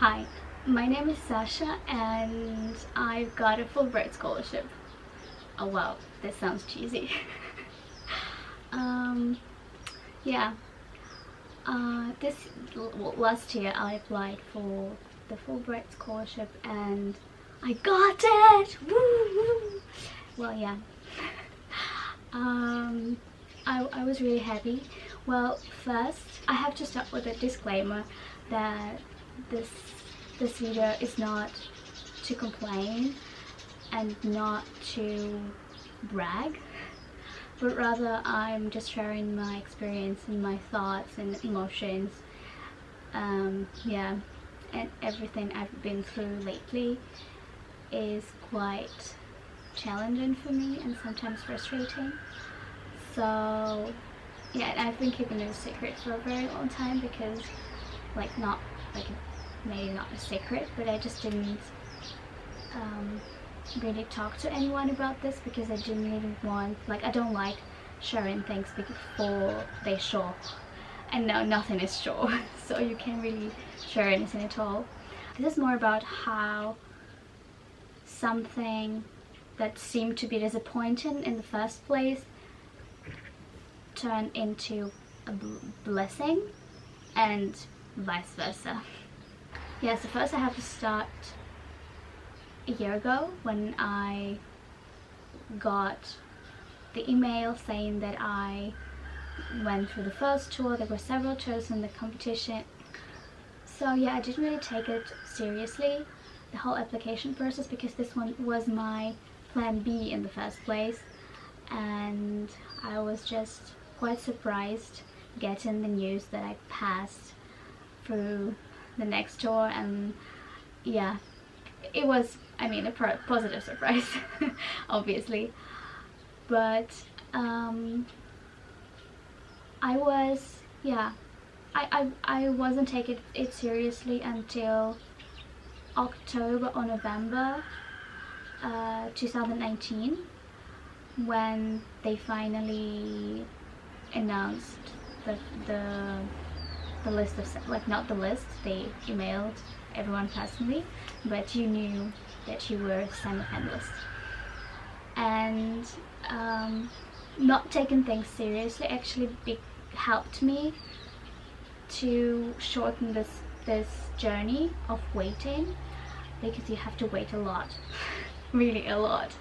Hi, my name is Sasha and I've got a Fulbright scholarship. Oh wow, this sounds cheesy. um, yeah, last year I applied for the Fulbright scholarship and I got it! Woo, woo. Well, yeah. I was really happy. Well, first I have to start with a disclaimer that this video is not to complain and not to brag, but rather I'm just sharing my experience and my thoughts and emotions. Yeah, and everything I've been through lately is quite challenging for me and sometimes frustrating. So yeah, and I've been keeping it a secret for a very long time because maybe not a secret, but I just didn't really talk to anyone about this because I didn't really want, I don't like sharing things before they show, and now nothing is sure, so you can't really share anything at all. This is more about how something that seemed to be disappointing in the first place turned into a blessing, and vice versa. Yeah, so first I have to start a year ago when I got the email saying that I went through the first tour. There were several tours in the competition. So yeah, I didn't really take it seriously, the whole application process, because this one was my plan B in the first place, and I was just quite surprised getting the news that I passed through the next tour. And yeah, it was, I mean, a positive surprise obviously, but I wasn't taking it seriously until October or November 2019, when they finally announced the list of, not the list, they emailed everyone personally, but you knew that you were a semi-finalist. And not taking things seriously actually helped me to shorten this journey of waiting, because you have to wait a lot really a lot,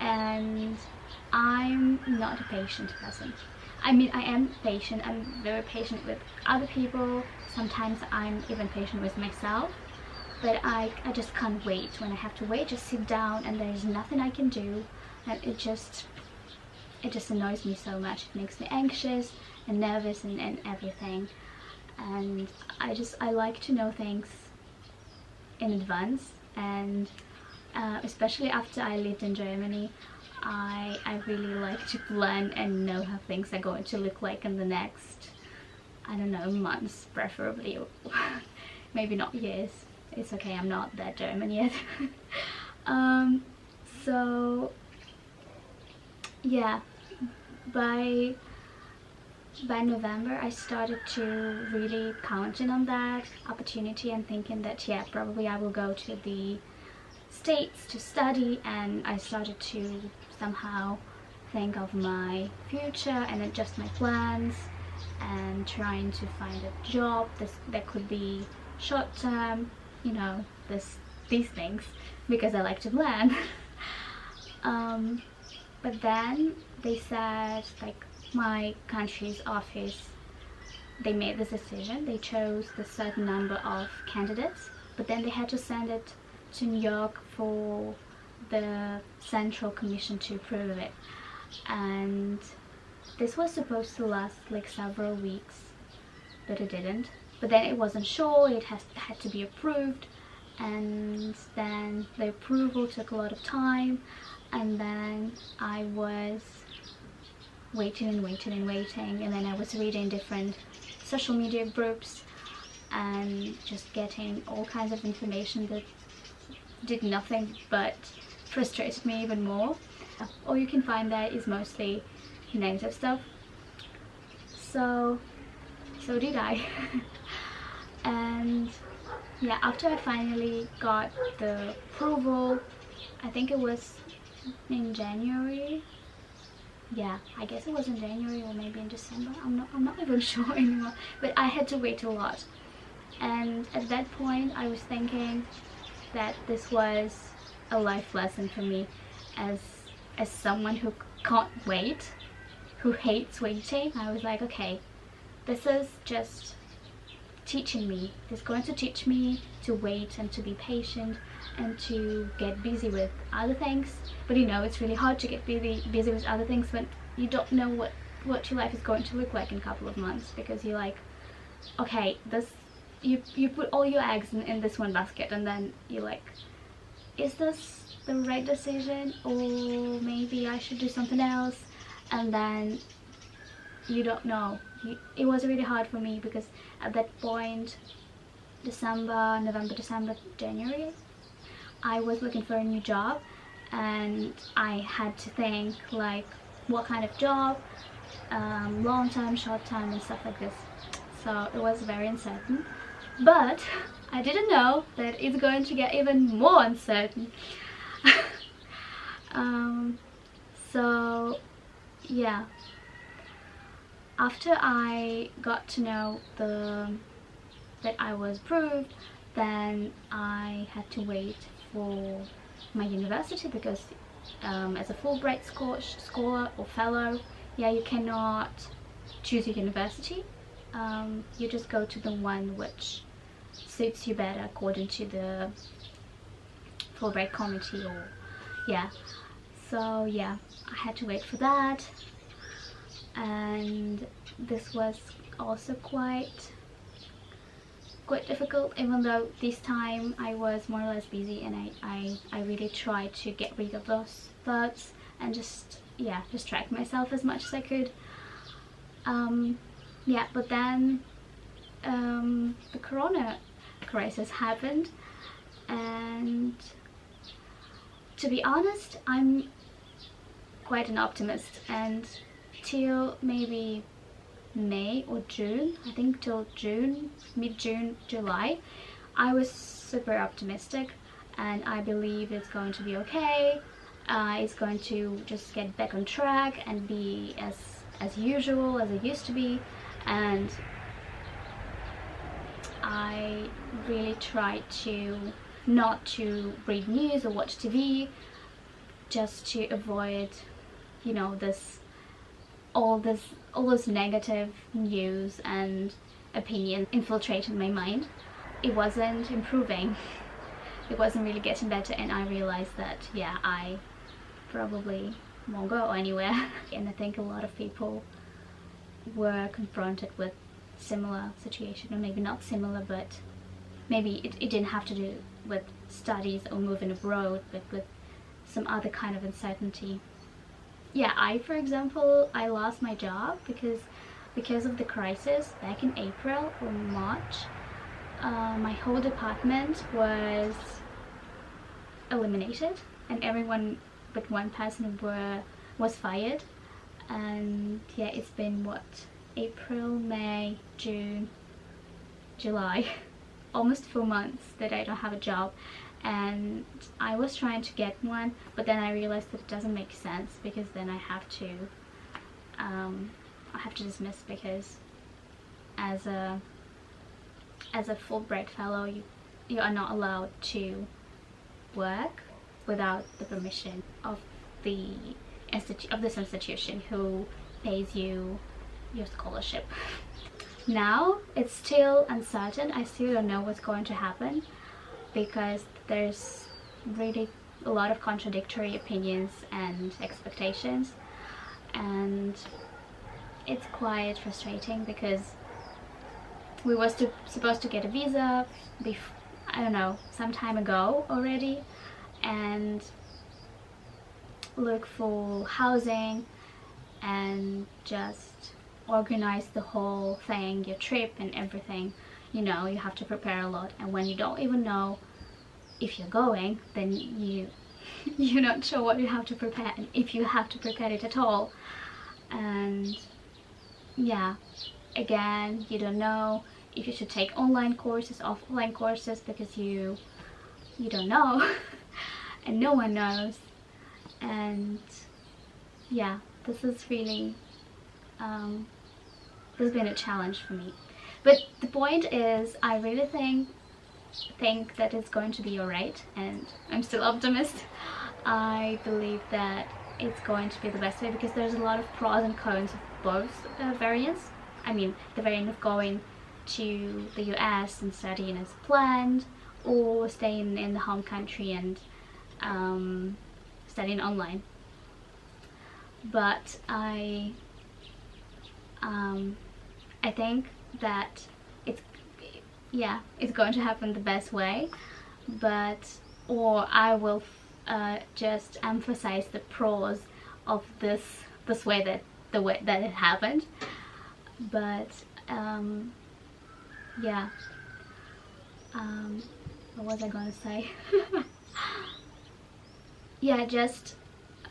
and I'm not a patient person. I mean, I am patient, I'm very patient with other people, sometimes I'm even patient with myself, but I just can't wait. When I have to wait, just sit down and there's nothing I can do, and it just annoys me so much. It makes me anxious and nervous and everything, and I like to know things in advance, and especially after I lived in Germany, I really like to plan and know how things are going to look like in the next, I don't know, months preferably, maybe not years. It's okay, I'm not that German yet. So yeah, by November I started to really counting on that opportunity and thinking that yeah, probably I will go to the States to study, and I started to somehow think of my future and adjust my plans and trying to find a job that could be short term, you know, these things, because I like to plan. But then they said, my country's office, they made this decision, they chose the certain number of candidates, but then they had to send it to New York for the Central Commission to approve it, and this was supposed to last several weeks, but it didn't. But then it wasn't sure, it had to be approved, and then the approval took a lot of time, and then I was waiting and waiting and waiting, and then I was reading different social media groups and just getting all kinds of information that did nothing but frustrated me even more. All you can find there is mostly negative stuff. So did I. And yeah, after I finally got the approval, I think it was in January. Yeah, I guess it was in January or maybe in December. I'm not even sure anymore. But I had to wait a lot. And at that point I was thinking that this was a life lesson for me as someone who can't wait, who hates waiting. I was like, okay, this is just teaching me. It's going to teach me to wait and to be patient and to get busy with other things. But you know, it's really hard to get busy with other things when you don't know what your life is going to look like in a couple of months, because you're like, okay, this you put all your eggs in this one basket, and then you're like, is this the right decision, or maybe I should do something else? And then you don't know. It was really hard for me because at that point, November, December, January, I was looking for a new job, and I had to think like what kind of job, long term, short term, and stuff like this. So it was very uncertain, but I didn't know that it's going to get even more uncertain. So yeah, after I got to know that I was approved, then I had to wait for my university, because as a Fulbright scholar or fellow, yeah, you cannot choose your university. You just go to the one which suits you better according to the Fulbright committee, or yeah. So yeah, I had to wait for that, and this was also quite difficult, even though this time I was more or less busy, and I really tried to get rid of those thoughts and just distract myself as much as I could. Yeah, but then the corona crisis happened, and to be honest, I'm quite an optimist, and till maybe May or June, I think till June, mid-June, July, I was super optimistic, and I believe it's going to be okay. It's going to just get back on track and be as usual as it used to be. And I really tried to not to read news or watch TV, just to avoid, you know, all this negative news and opinion infiltrating my mind. It wasn't improving. It wasn't really getting better, and I realized that yeah, I probably won't go anywhere. And I think a lot of people were confronted with similar situation, or maybe not similar, but maybe it didn't have to do with studies or moving abroad, but with some other kind of uncertainty. Yeah, for example, I lost my job because of the crisis back in April or March. My whole department was eliminated, and everyone but one person was fired. And yeah, it's been what, April, May, June, July, almost 4 months that I don't have a job. And I was trying to get one, but then I realized that it doesn't make sense, because then I have to dismiss, because as a Fulbright fellow, you are not allowed to work without the permission of this institution who pays you your scholarship. Now it's still uncertain. I still don't know what's going to happen, because there's really a lot of contradictory opinions and expectations, and it's quite frustrating, because we were supposed to get a visa I don't know, some time ago already, and look for housing and just organize the whole thing, your trip and everything. You know, you have to prepare a lot, and when you don't even know if you're going, then you're not sure what you have to prepare, and if you have to prepare it at all. And yeah, again, you don't know if you should take online courses, offline courses, because you don't know and no one knows. And yeah, this is really this has been a challenge for me. But the point is, I really think that it's going to be alright, and I'm still optimist. I believe that it's going to be the best way, because there's a lot of pros and cons of both variants. I mean, the variant of going to the US and studying as planned, or staying in the home country and studying online. But I think that it's going to happen the best way, or I will just emphasize the pros of this way, that the way that it happened. But yeah, what was I gonna say? Yeah, just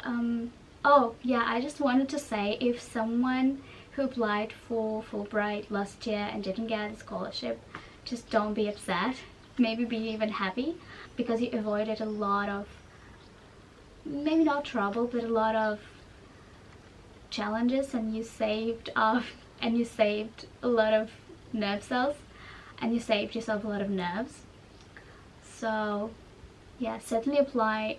oh yeah, I just wanted to say, if someone who applied for Fulbright last year and didn't get a scholarship, just don't be upset. Maybe be even happy, because you avoided a lot of, maybe not trouble, but a lot of challenges, and you saved a lot of nerve cells, and you saved yourself a lot of nerves. So yeah, certainly apply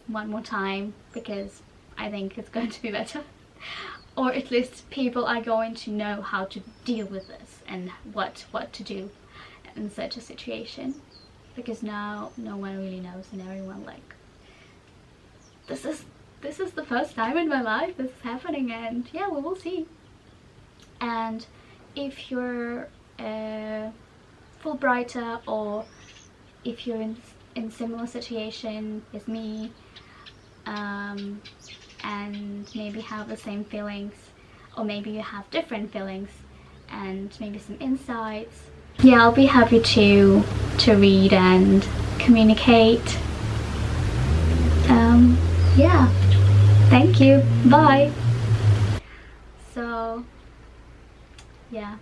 one more time, because I think it's going to be better. Or at least people are going to know how to deal with this and what to do in such a situation, because now no one really knows, and everyone like, this is the first time in my life this is happening, and yeah, we will see. And if you're a Fulbrighter, or if you're in similar situation as me, and maybe have the same feelings, or maybe you have different feelings and maybe some insights, yeah, I'll be happy to read and communicate. Yeah, thank you, bye. So yeah.